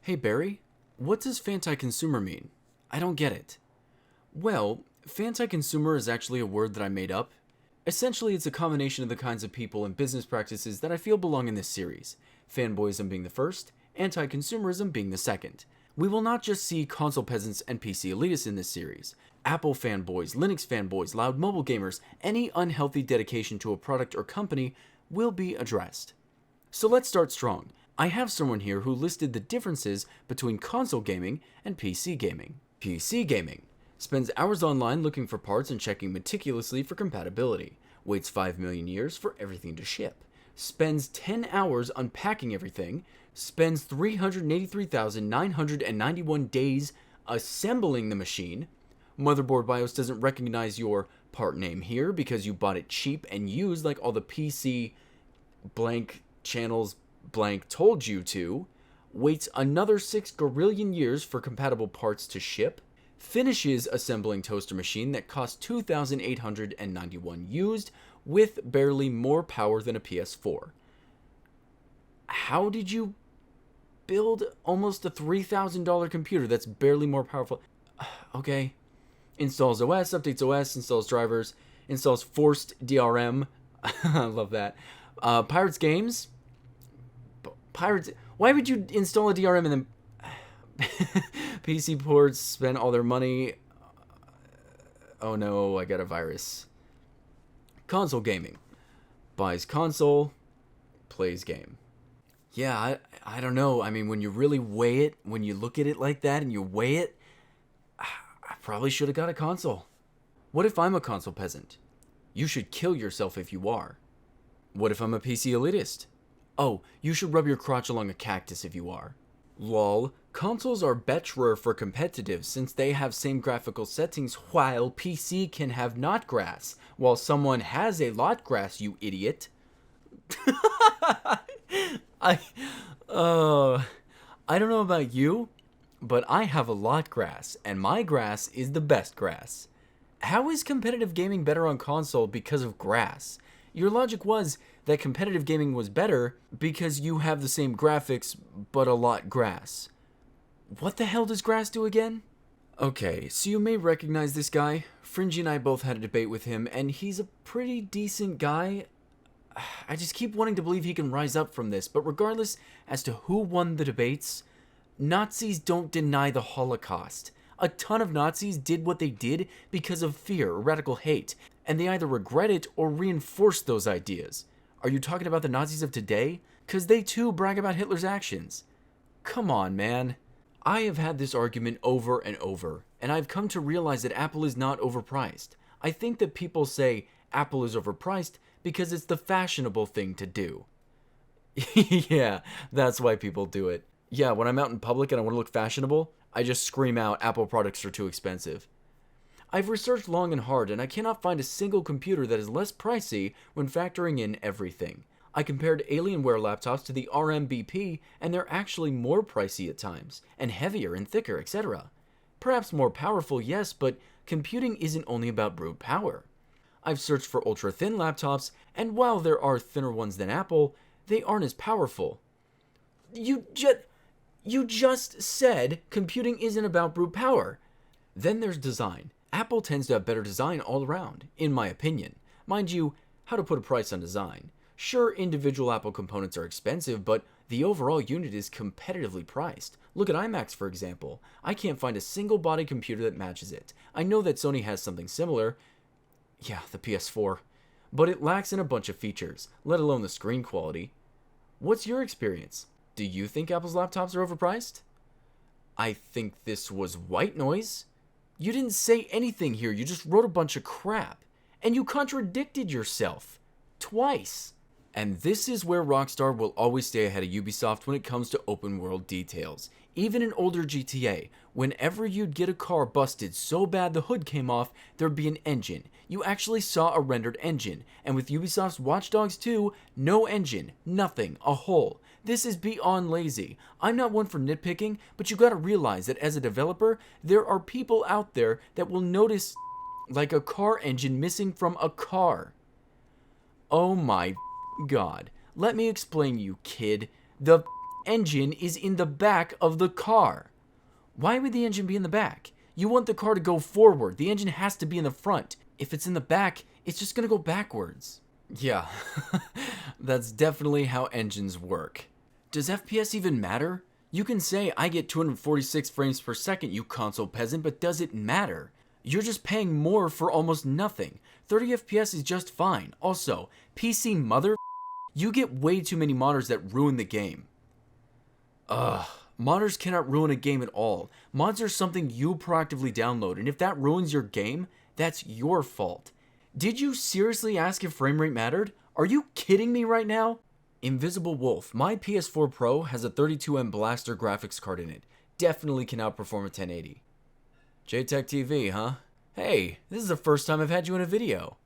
Hey Barry, what does fanti-consumer mean? I don't get it. Well, fanti-consumer is actually a word that I made up. Essentially, it's a combination of the kinds of people and business practices that I feel belong in this series. Fanboyism being the first, anti-consumerism being the second. We will not just see console peasants and PC elitists in this series. Apple fanboys, Linux fanboys, loud mobile gamers, any unhealthy dedication to a product or company will be addressed. So let's start strong. I have someone here who listed the differences between console gaming and PC gaming. PC gaming spends hours online looking for parts and checking meticulously for compatibility. Waits 5 million years for everything to ship. Spends 10 hours unpacking everything. Spends 383,991 days assembling the machine. Motherboard BIOS doesn't recognize your part name here because you bought it cheap and used like all the PC blank channels blank told you to. Waits another 6 gorillion years for compatible parts to ship. Finishes assembling toaster machine that costs 2,891 used with barely more power than a PS4. How did you build almost a $3,000 computer that's barely more powerful? Okay. Installs OS, updates OS, installs drivers, installs forced DRM. I love that. Pirates games. Pirates. Why would you install a DRM and then PC ports spend all their money? Oh no, I got a virus. Console gaming. Buys console, plays game. Yeah, I don't know. I mean, when you really weigh it, when you look at it like that and you weigh it, I probably should have got a console. What if I'm a console peasant? You should kill yourself if you are. What if I'm a PC elitist? Oh, you should rub your crotch along a cactus if you are. Lol, consoles are better for competitive since they have same graphical settings while PC can have not grass. While someone has a lot grass, you idiot. I don't know about you, but I have a lot grass, and my grass is the best grass. How is competitive gaming better on console because of grass? Your logic was that competitive gaming was better because you have the same graphics, but a lot grass. What the hell does grass do again? Okay, so you may recognize this guy. Fringy and I both had a debate with him, and he's a pretty decent guy. I just keep wanting to believe he can rise up from this, but regardless as to who won the debates, Nazis don't deny the Holocaust. A ton of Nazis did what they did because of fear or radical hate, and they either regret it or reinforce those ideas. Are you talking about the Nazis of today? Because they too brag about Hitler's actions. Come on, man. I have had this argument over and over, and I've come to realize that Apple is not overpriced. I think that people say Apple is overpriced because it's the fashionable thing to do. Yeah, that's why people do it. Yeah, when I'm out in public and I want to look fashionable, I just scream out Apple products are too expensive. I've researched long and hard, and I cannot find a single computer that is less pricey when factoring in everything. I compared Alienware laptops to the RMBP, and they're actually more pricey at times, and heavier and thicker, etc. Perhaps more powerful, yes, but computing isn't only about brute power. I've searched for ultra-thin laptops, and while there are thinner ones than Apple, they aren't as powerful. You just said computing isn't about brute power. Then there's design. Apple tends to have better design all around, in my opinion. Mind you, how to put a price on design. Sure, individual Apple components are expensive, but the overall unit is competitively priced. Look at iMacs, for example. I can't find a single body computer that matches it. I know that Sony has something similar. Yeah, the PS4. But it lacks in a bunch of features, let alone the screen quality. What's your experience? Do you think Apple's laptops are overpriced? I think this was white noise. You didn't say anything here, you just wrote a bunch of crap. And you contradicted yourself. Twice. And this is where Rockstar will always stay ahead of Ubisoft when it comes to open world details. Even in older GTA, whenever you'd get a car busted so bad the hood came off, there'd be an engine. You actually saw a rendered engine. And with Ubisoft's Watch Dogs 2, no engine, nothing, a hole. This is beyond lazy. I'm not one for nitpicking, but you gotta realize that as a developer, there are people out there that will notice like a car engine missing from a car. Oh my God. Let me explain, you kid. The engine is in the back of the car. Why would the engine be in the back? You want the car to go forward. The engine has to be in the front. If it's in the back, it's just going to go backwards. Yeah, that's definitely how engines work. Does FPS even matter? You can say, I get 246 frames per second, you console peasant, but does it matter? You're just paying more for almost nothing. 30 FPS is just fine. Also, PC mother, you get way too many modders that ruin the game. Modders cannot ruin a game at all. Mods are something you proactively download, and if that ruins your game, that's your fault. Did you seriously ask if frame rate mattered? Are you kidding me right now? Invisible Wolf, my PS4 Pro has a 32M Blaster graphics card in it. Definitely can outperform a 1080. JTech TV, huh? Hey, this is the first time I've had you in a video.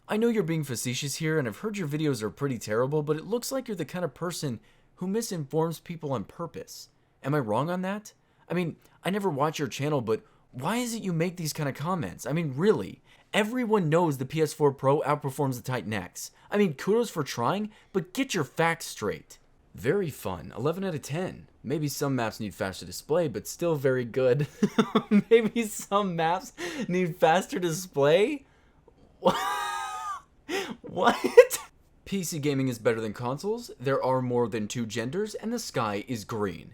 I know you're being facetious here, and I've heard your videos are pretty terrible, but it looks like you're the kind of person who misinforms people on purpose. Am I wrong on that? I mean, I never watch your channel, but why is it you make these kind of comments? I mean, really? Everyone knows the PS4 Pro outperforms the Titan X. I mean, kudos for trying, but get your facts straight. Very fun. 11 out of 10. Maybe some maps need faster display, but still very good. Maybe some maps need faster display? What? PC gaming is better than consoles, there are more than two genders, and the sky is green.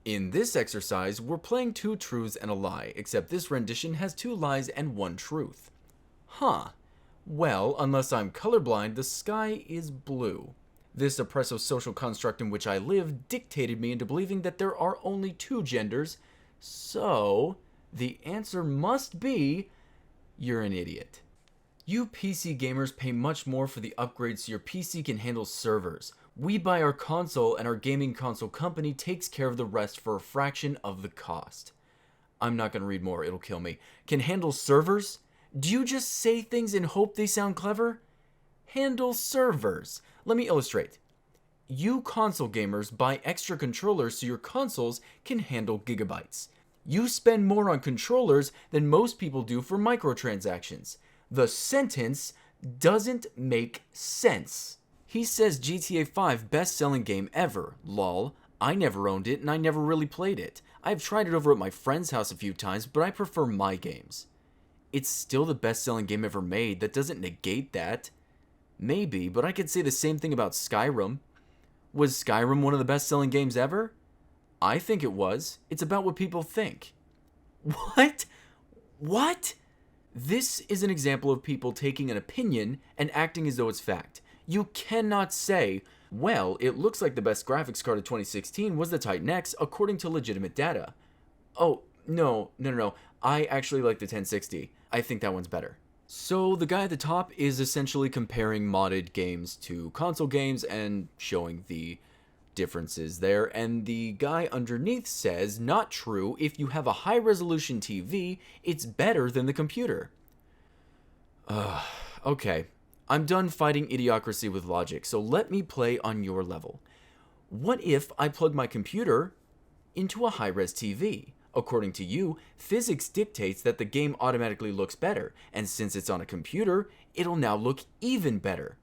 In this exercise, we're playing two truths and a lie, except this rendition has two lies and one truth. Huh. Well, unless I'm colorblind, the sky is blue. This oppressive social construct in which I live dictated me into believing that there are only two genders, so the answer must be, you're an idiot. You PC gamers pay much more for the upgrades so your PC can handle servers. We buy our console and our gaming console company takes care of the rest for a fraction of the cost. I'm not going to read more, it'll kill me. Can handle servers? Do you just say things and hope they sound clever? Handle servers. Let me illustrate. You console gamers buy extra controllers so your consoles can handle gigabytes. You spend more on controllers than most people do for microtransactions. The sentence doesn't make sense. He says GTA 5 best-selling game ever. Lol. I never owned it and I never really played it. I've tried it over at my friend's house a few times, but I prefer my games. It's still the best-selling game ever made. That doesn't negate that. Maybe, but I could say the same thing about Skyrim. Was Skyrim one of the best-selling games ever? I think it was. It's about what people think. What? What? This is an example of people taking an opinion and acting as though it's fact. You cannot say, well, it looks like the best graphics card of 2016 was the Titan X according to legitimate data. Oh, no. I actually like the 1060. I think that one's better. So the guy at the top is essentially comparing modded games to console games and showing the differences there, and the guy underneath says, not true, if you have a high-resolution TV, it's better than the computer. Okay, I'm done fighting idiocracy with logic, so let me play on your level. What if I plug my computer into a high-res TV? According to you, physics dictates that the game automatically looks better, and since it's on a computer, it'll now look even better.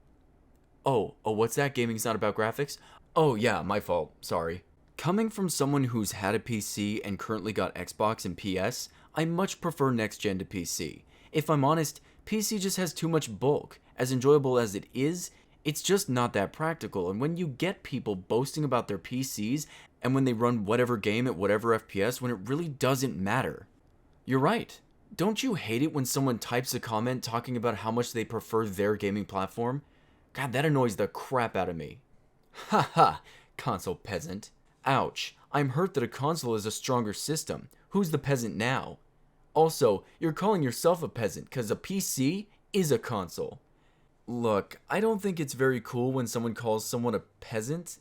Oh, what's that? Gaming's not about graphics? Oh yeah, my fault, sorry. Coming from someone who's had a PC and currently got Xbox and PS, I much prefer next gen to PC. If I'm honest, PC just has too much bulk. As enjoyable as it is, it's just not that practical, and when you get people boasting about their PCs and when they run whatever game at whatever FPS when it really doesn't matter. You're right. Don't you hate it when someone types a comment talking about how much they prefer their gaming platform? God, that annoys the crap out of me. Haha, console peasant. Ouch, I'm hurt that a console is a stronger system. Who's the peasant now? Also, you're calling yourself a peasant because a PC is a console. Look, I don't think it's very cool when someone calls someone a peasant,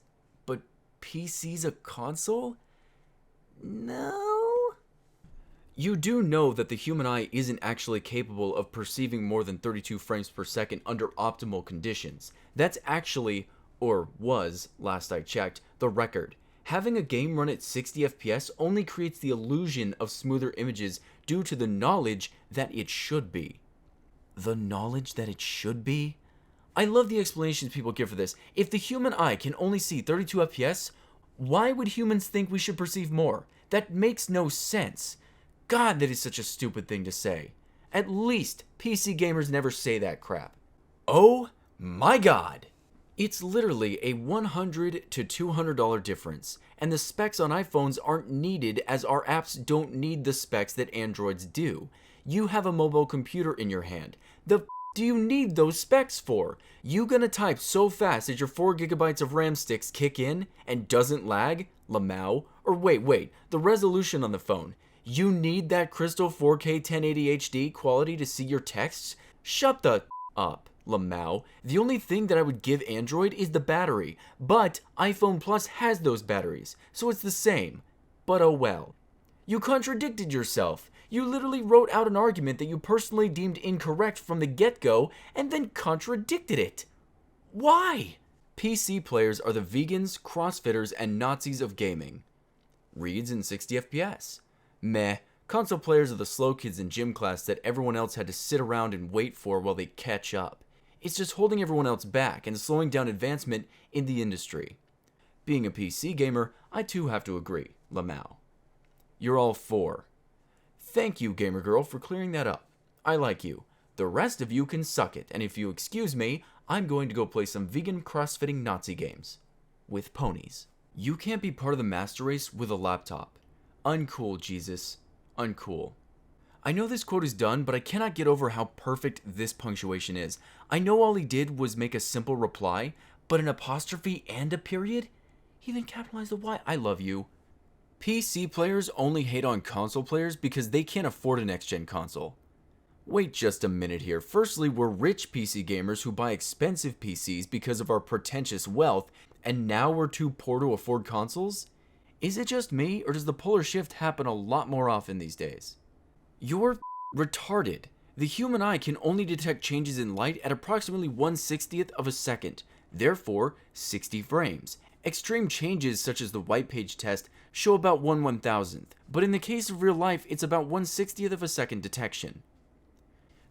but PC's a console? No? You do know that the human eye isn't actually capable of perceiving more than 32 frames per second under optimal conditions. That's actually, or was, last I checked, the record. Having a game run at 60 FPS only creates the illusion of smoother images due to the knowledge that it should be. The knowledge that it should be? I love the explanations people give for this. If the human eye can only see 32 FPS, Why would humans think we should perceive more? That makes no sense. God, that is such a stupid thing to say. At least PC gamers never say that crap. Oh my God. It's literally a $100 to $200 difference, and the specs on iPhones aren't needed as our apps don't need the specs that Androids do. You have a mobile computer in your hand. The f do you need those specs for? You gonna type so fast that your 4 gigabytes of RAM sticks kick in and doesn't lag? Lamau? Or wait, the resolution on the phone. You need that crystal 4K 1080 HD quality to see your texts? Shut the up, Lamau. The only thing that I would give Android is the battery, but iPhone Plus has those batteries, so it's the same. But oh well. You contradicted yourself. You literally wrote out an argument that you personally deemed incorrect from the get-go and then contradicted it. Why? PC players are the vegans, crossfitters, and Nazis of gaming. Reads in 60 FPS. Meh. Console players are the slow kids in gym class that everyone else had to sit around and wait for while they catch up. It's just holding everyone else back and slowing down advancement in the industry. Being a PC gamer, I too have to agree. Lamau. You're all for. Thank you, gamer girl, for clearing that up. I like you. The rest of you can suck it, and if you excuse me, I'm going to go play some vegan crossfitting Nazi games. With ponies. You can't be part of the master race with a laptop. Uncool, Jesus. Uncool. I know this quote is done, but I cannot get over how perfect this punctuation is. I know all he did was make a simple reply, but an apostrophe and a period? He even capitalized the Y. I love you. PC players only hate on console players because they can't afford a next-gen console. Wait just a minute here. Firstly, we're rich PC gamers who buy expensive PCs because of our pretentious wealth, and now we're too poor to afford consoles? Is it just me, or does the polar shift happen a lot more often these days? You're retarded. The human eye can only detect changes in light at approximately 1/60th of a second, therefore 60 frames. Extreme changes such as the white page test show about 1/1000th, but in the case of real life, it's about 1/60th of a second detection.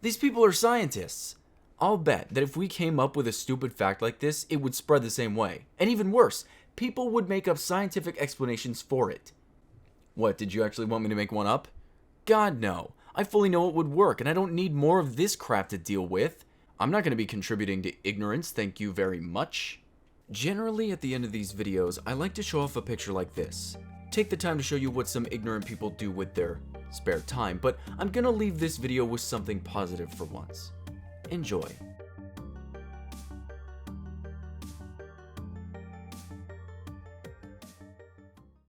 These people are scientists. I'll bet that if we came up with a stupid fact like this, it would spread the same way. And even worse, people would make up scientific explanations for it. What, did you actually want me to make one up? God, no. I fully know it would work, and I don't need more of this crap to deal with. I'm not going to be contributing to ignorance, thank you very much. Generally, at the end of these videos, I like to show off a picture like this. Take the time to show you what some ignorant people do with their spare time, but I'm gonna leave this video with something positive for once. Enjoy.